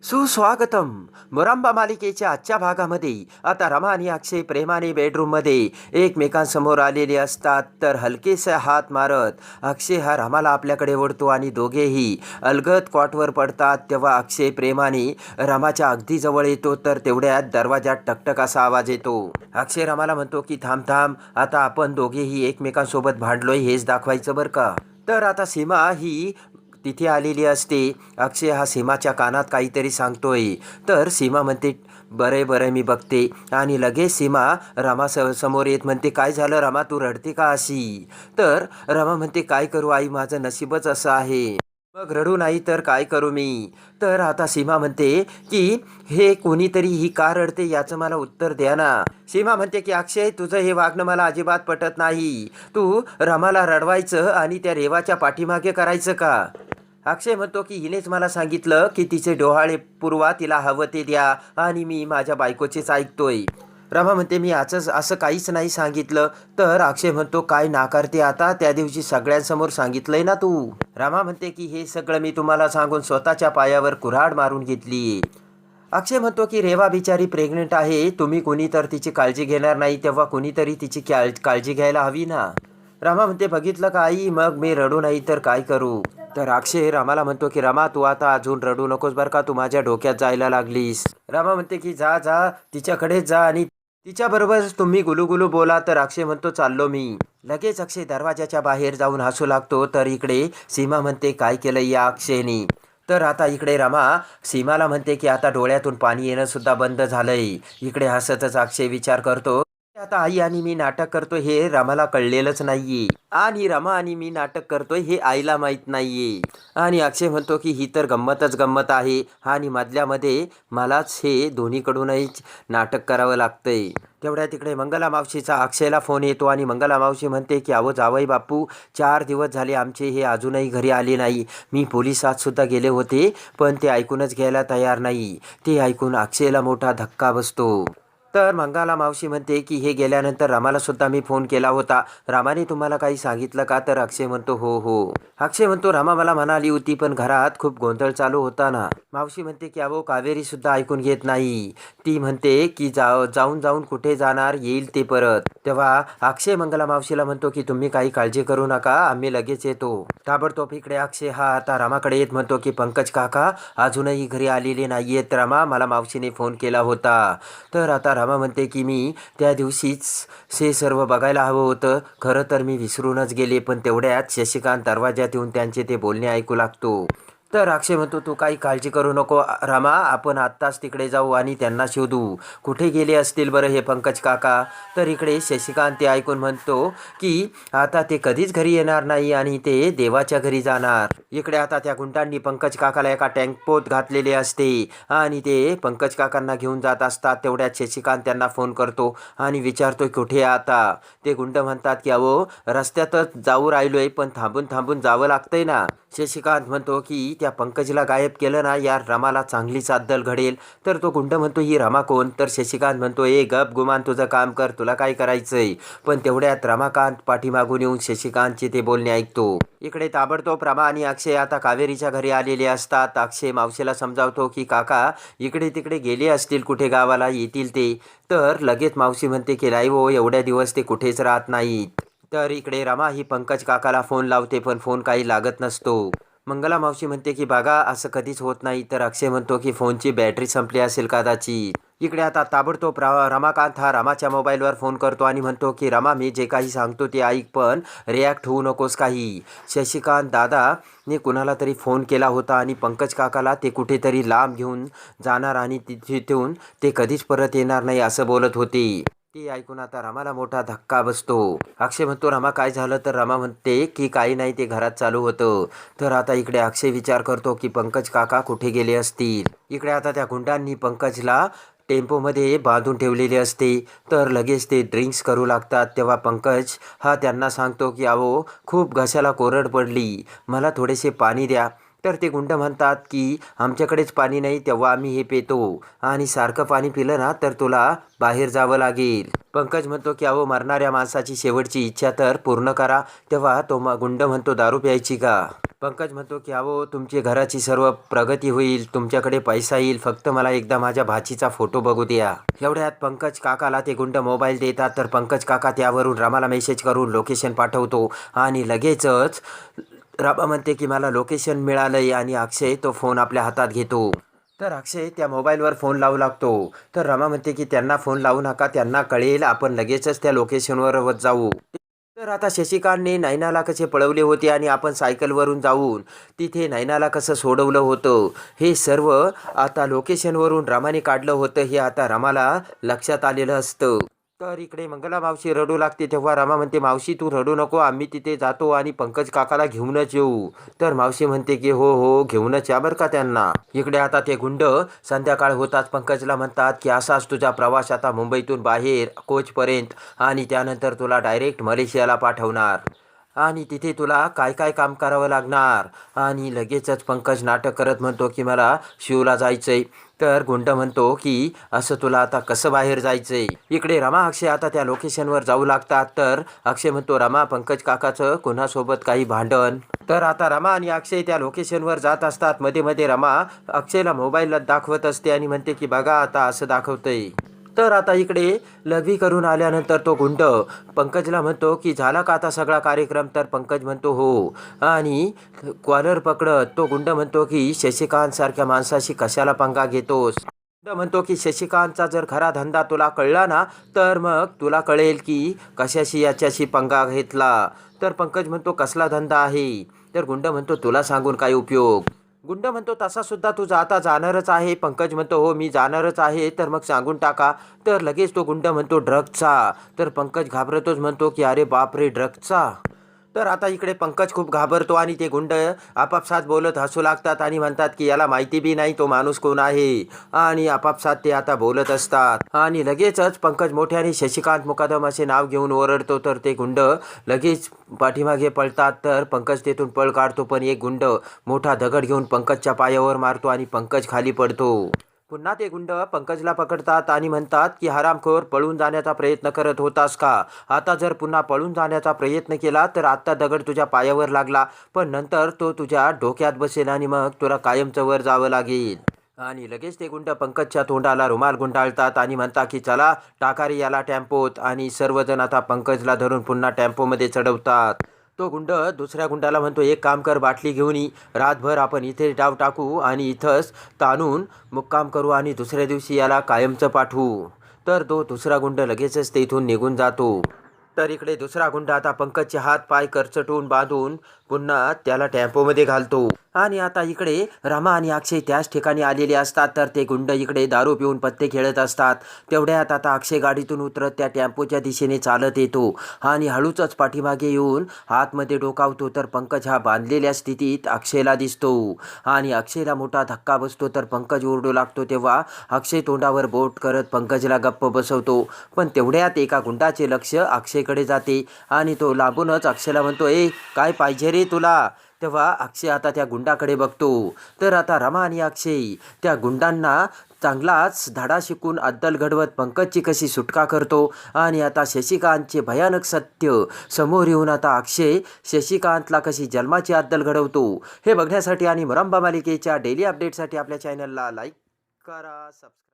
सुस्वागतम. मुरांबा मालिकेच्या आजच्या भागामध्ये आता रमा आणि अक्षय प्रेमाने बेडरूममध्ये एकमेकांसमोर आलेले असतात. तर हलकेसे हात मारत अक्षय हा रमाला आपल्याकडे ओढतो आणि दोघेही अलगद कॉटवर पडतात. तेव्हा अक्षय प्रेमाने रमाच्या अगदी जवळ येतो. तर तेवढ्यात दरवाजात टकटक असा आवाज येतो. अक्षय रमाला म्हणतो की थांब थांब, आता आपण दोघेही एकमेकांसोबत भांडलोय हेच दाखवायचं बरं का. तर आता सीमा ही तिथे आलेली असते. अक्षय हा सीमाच्या कानात काहीतरी सांगतोय. तर सीमा म्हणते बरं बरं मी बघते. आणि लगेच सीमा रमा समोर येत म्हणते काय झालं रमा, तू रडते का अशी. तर रमा म्हणते काय करू आई, माझं नशीबच असं आहे. मग रडू नाही तर काय करू मी. तर आता सीमा म्हणते की हे कोणीतरी ही का रडते याचं मला उत्तर द्या ना. सीमा म्हणते की अक्षय तुझं हे वागणं मला अजिबात पटत नाही. तू रमाला रडवायचं आणि त्या रेवाच्या पाठीमागे करायचं का. अक्षय म्हणतो की हिनेच मला सांगितलं की तिचे डोहाळे पुरवा, तिला हवं ते द्या आणि मी माझ्या बायकोचेच ऐकतोय. रमा म्हणते मी असं काहीच नाही सांगितलं. तर अक्षय म्हणतो काय नाकारते आता, त्या दिवशी सगळ्यांसमोर सांगितलंय ना तू. रमा म्हणते की हे सगळं मी तुम्हाला सांगून स्वतःच्या पायावर कुऱ्हाड मारून घेतली. अक्षय म्हणतो की रेवा बिचारी प्रेग्नेंट आहे, तुम्ही कोणी तर तिची काळजी घेणार नाही तेव्हा कोणीतरी तिची काळजी घ्यायला हवी ना. रमा म्हणते बघितलं का आई, मग मी रडू नाही तर काय करू. तर अक्षय रमाला म्हणतो की रमा तू आता अजून रडू नकोस बरं का, तू माझ्या डोक्यात जायला लागलीस. रमा म्हणते की जा जा तिच्याकडेच जा आणि तिच्याबरोबर तुम्ही गुलूगुलू बोला. तर अक्षय म्हणतो चाललो मी. लगेच अक्षय दरवाजाच्या बाहेर जाऊन हसू लागतो. तर इकडे सीमा म्हणते काय केलं या अक्षयने. तर आता इकडे रमा सीमाला म्हणते की आता डोळ्यातून पाणी येणं सुद्धा बंद झालंय. इकडे हसतच अक्षय विचार करतो आता आई आणि मी नाटक करतोय हे रमाला कळलेलंच नाहीये आणि रमा आणि मी नाटक करतोय हे आईला माहित नाहीये. आणि अक्षय म्हणतो की ही तर गंमतच गंमत आहे आणि मधल्यामध्ये मलाच हे दोन्हीकडूनही नाटक करावं लागतंय. तेवढ्या तिकडे मंगला मावशीचा अक्षयला फोन येतो आणि मंगला मावशी म्हणते की अहो जावई बापू 4 दिवस झाले आमचे हे अजूनही घरी आले नाही. मी पोलिसात सुद्धा गेले होते पण ते ऐकूनच घ्यायला तयार नाही. ते ऐकून अक्षयला मोठा धक्का बसतो. तर मंगला मावशी म्हणते की हे गेल्यानंतर रमाला सुद्धा मी फोन केला होता, रामाने तुम्हाला काही सांगितलं का. तर अक्षय म्हणतो हो हो. अक्षय म्हणतो रमा मला म्हणाली होती पण घरात खूप गोंधळ चालू होता ना. मावशी म्हणते की अहो कावेरी सुद्धा ऐकून घेत नाही. ती म्हणते की जाऊन जाऊन कुठे जाणार, येईल ते परत. तेव्हा अक्षय मंगला मावशीला म्हणतो की तुम्ही काही काळजी करू नका, आम्ही लगेच येतो. ताबडतोब इकडे अक्षय हा आता रमाकडे येत म्हणतो की पंकज काका अजूनही घरी आलेले नाहीयेत रमा, मला मावशीने फोन केला होता. तर आता रमा म्हणते की मी त्या दिवशीच हे सर्व बघायला हवं होतं, खरं तर मी विसरूनच गेले. पण तेवढ्यात शशिकांत दरवाज्यात येऊन त्यांचे ते बोलणे ऐकू लागतो. तर अक्षय म्हणतो तू काही काळजी करू नको रमा, आपण आत्ताच तिकडे जाऊ आणि त्यांना शोधू. कुठे गेले असतील बरं हे पंकज काका. तर इकडे शशिकांत ते ऐकून म्हणतो की आता ते कधीच घरी येणार नाही आणि ते देवाच्या घरी जाणार. इकडे आता त्या गुंडांनी पंकज काकाला एका टँकपोत घातलेले असते आणि ते पंकज काकांना घेऊन जात असतात. तेवढ्यात शशिकांत त्यांना फोन करतो आणि विचारतोय कुठे आता. ते गुंड म्हणतात की अहो रस्त्यातच जाऊ राहिलोय पण थांबून थांबून जावं लागतंय ना. शशिकांत म्हणतो की त्या पंकजला गायब केलं ना या रमाला चांगलीच अद्दल घडेल. तर तो गुंड म्हणतो ही रमा कोण. तर शशिकांत म्हणतो ए गप गुमान, तुझं काम कर, तुला काय करायचंय. पण तेवढ्यात रमाकांत पाठीमागून येऊन शशिकांतचे ते बोलणे ऐकतो. इकडे ताबडतोब रमा आणि अक्षय आता कावेरीच्या घरी आलेले असतात. अक्षय मावशीला समजावतो की काका इकडे तिकडे गेले असतील कुठे गावाला, येतील ते. तर लगेच मावशी म्हणते की नाही हो, एवढ्या दिवस ते कुठेच राहत नाहीत. तर इकडे रमा ही पंकज काकाला फोन लावते पण फोन काही लागत नसतो. मंगला मावशी म्हणते की बघा असं कधीच होत नाही. तर अक्षय म्हणतो की फोनची बॅटरी संपली असेल कदाचित. इकडे आता ताबडतोब रमाकांत हा रमाच्या मोबाईलवर फोन करतो आणि म्हणतो की रमा मी जे काही सांगतो ते ऐक पण रिॲक्ट होऊ नकोस काही. शशिकांत दादाने कुणाला तरी फोन केला होता आणि पंकज काकाला ते कुठेतरी लांब घेऊन जाणार आणि तिथून ते कधीच परत येणार नाही असं बोलत होते. ते ऐकून आता रमाला मोठा धक्का बसतो. अक्षय म्हणतो रमा काय झालं. तर रमा म्हणते की काही नाही, ते घरात चालू होतं. तर आता इकडे अक्षय विचार करतो की पंकज काका कुठे गेले असतील. इकडे आता त्या गुंडांनी पंकजला टेम्पोमध्ये बांधून ठेवलेले असते. तर लगेच ते ड्रिंक्स करू लागतात. तेव्हा पंकज हा त्यांना सांगतो की अहो खूप घशाला कोरड पडली, मला थोडेसे पाणी द्या. तर ते गुंड म्हणतात की आमच्याकडेच पाणी नाही तेव्हा आम्ही हे पितो आणि सारखं पाणी पिलं ना तर तुला बाहेर जावं लागेल. पंकज म्हणतो की अहो मरणाऱ्या माणसाची शेवटची इच्छा तर पूर्ण करा. तेव्हा तो गुंड म्हणतो दारू प्यायची का? पंकज म्हणतो की अहो तुमची घराची सर्व प्रगती होईल, तुमच्याकडे पैसा येईल, फक्त मला एकदा माझ्या भाचीचा फोटो बघू द्या. एवढ्यात पंकज काकाला ते गुंड मोबाईल देतात. तर पंकज काका त्यावरून रमाला मेसेज करून लोकेशन पाठवतो आणि लगेचच रमा म्हणते की मला लोकेशन मिळालंय आणि अक्षय तो फोन आपल्या हातात घेतो. तर अक्षय त्या मोबाईलवर फोन लावू लागतो. तर रमा म्हणते की त्यांना फोन लावू नका, त्यांना कळेल, आपण लगेचच त्या लोकेशनवर जाऊ. तर आता शशिकांतने नैनाला कसे पळवले होते आणि आपण सायकलवरून जाऊन तिथे नैनाला कसं सोडवलं होतं हे सर्व आता लोकेशनवरून रमाने काढलं होतं हे आता रमाला लक्षात आलेलं असतं. तर इकडे मंगला मावशी रडू लागते. तेव्हा रमा म्हणते मावशी तू रडू नको, आम्ही तिथे जातो आणि पंकज काकाला घेऊनच येऊ. तर मावशी म्हणते की हो हो घेऊनच या बरं का त्यांना. इकडे आता ते गुंड संध्याकाळ होताच पंकजला म्हणतात की असाच तुझा प्रवास आता मुंबईतून बाहेर कोचपर्यंत आणि त्यानंतर तुला डायरेक्ट मलेशियाला पाठवणार आणि तिथे तुला काय काय काम करावं लागणार. आणि लगेचच पंकज नाटक करत म्हणतो की मला शिवला जायचंय. तर गुंड म्हणतो की असं तुला आता कसं बाहेर जायचंय. इकडे रमा अक्षय आता त्या लोकेशनवर जाऊ लागतात. तर अक्षय म्हणतो रमा पंकज काकाचं कोणासोबत काही भांडण. तर आता रमा आणि अक्षय त्या लोकेशनवर जात असतात. मध्ये मध्ये रमा अक्षयला मोबाईलला दाखवत असते आणि म्हणते की बघा आता असं दाखवतंय. तर आता इकडे लघवी करून आल्यानंतर तो गुंड पंकजला म्हणतो की झाला का आता सगळा कार्यक्रम. तर पंकज म्हणतो हो आणि कॉलर पकडत तो गुंड म्हणतो की शशिकांत सारख्या माणसाशी कशाला पंगा घेतोस. गुंड म्हणतो की शशिकांतचा जर खरा धंदा तुला कळला ना तर मग तुला कळेल की कशाशी याच्याशी पंगा घेतला. तर पंकज म्हणतो कसला धंदा आहे. तर गुंड म्हणतो तुला सांगून काय उपयोग. गुंड म्हणतो तसा सुद्धा तू आता जाणारच आहे. पंकज म्हणतो हो मी जाणारच आहे. तर मग सांगून टाका. तर लगेच तो गुंड म्हणतो ड्रग्जचा. तर पंकज घाबरतोच म्हणतो की अरे बापरे ड्रग्जचा. तर आता इकडे पंकज खूप घाबरतो आणि ते गुंड आपापसात बोलत हसू लागतात आणि म्हणतात की याला माहिती बी नाही तो माणूस कोण आहे आणि आपापसात ते आता बोलत असतात. आणि लगेचच पंकज मोठ्याने शशिकांत मुकादम असे नाव घेऊन ओरडतो. तर ते गुंड लगेच पाठीमागे पळतात. तर पंकज तेथून पळ काढतो पण एक गुंड मोठा दगड घेऊन पंकजच्या पायावर मारतो आणि पंकज खाली पडतो. पुन्हा ते गुंड पंकजला पकडतात आणि म्हणतात की हरामखोर पळून जाण्याचा प्रयत्न करत होतास का. आता जर पुन्हा पळून जाण्याचा प्रयत्न केला तर आत्ता दगड तुझ्या पायावर लागला पण नंतर तो तुझ्या डोक्यात बसेल आणि मग तुला कायमचं वर जावं लागेल. आणि लगेच ते गुंड पंकजच्या तोंडाला रुमाल गुंडाळतात आणि म्हणतात की चला टाका रे याला टेम्पोत. आणि सर्वजण आता पंकजला धरून पुन्हा टेम्पोमध्ये चढवतात. तो गुंड दुसऱ्या गुंडाला म्हणतो एक काम कर बाटली घेऊन ये, रातभर आपण इथे डाव टाकू आणि इथंच ताणून मुक्काम करू आणि दुसऱ्या दिवशी याला कायमचं पाठवू. तर तो दुसरा गुंड लगेचच तेथून निघून जातो. तर इकडे दुसरा गुंड आता पंकजचे हात पाय करचटून बांधून पुन्हा त्याला टेम्पोमध्ये घालतो. आणि आता इकडे रमा आणि अक्षय त्याच ठिकाणी आलेले असतात. तर ते गुंड इकडे दारू पिऊन पत्ते खेळत असतात. तेवढ्यात आता अक्षय गाडीतून उतरत त्या टेम्पोच्या दिशेने चालत येतो आणि हळूच पाठीमागे येऊन आतमध्ये डोकावतो. तर पंकज हा बांधलेल्या स्थितीत अक्षयला दिसतो आणि अक्षयला मोठा धक्का बसतो. तर पंकज ओरडू लागतो. तेव्हा अक्षय तोंडावर बोट करत पंकजला गप्प बसवतो. पण तेवढ्यात एका गुंडाचे लक्ष अक्षयकडे जाते आणि तो लांबूनच अक्षयला म्हणतो ए काय पाहिजे रे तुला. तेव्हा अक्षय आता त्या गुंडाकडे बघतो. तर आता रमा आणि अक्षय त्या गुंडांना चांगलाच धडा शिकून अद्दल घडवत पंकजची कशी सुटका करतो आणि आता शशिकांतचे भयानक सत्य समोर येऊन आता अक्षय शशिकांतला कशी जन्माची अद्दल घडवतो हे बघण्यासाठी आणि मुरंबा मालिकेच्या डेली अपडेटसाठी आपल्या चॅनलला लाईक करा, सबस्क्राईब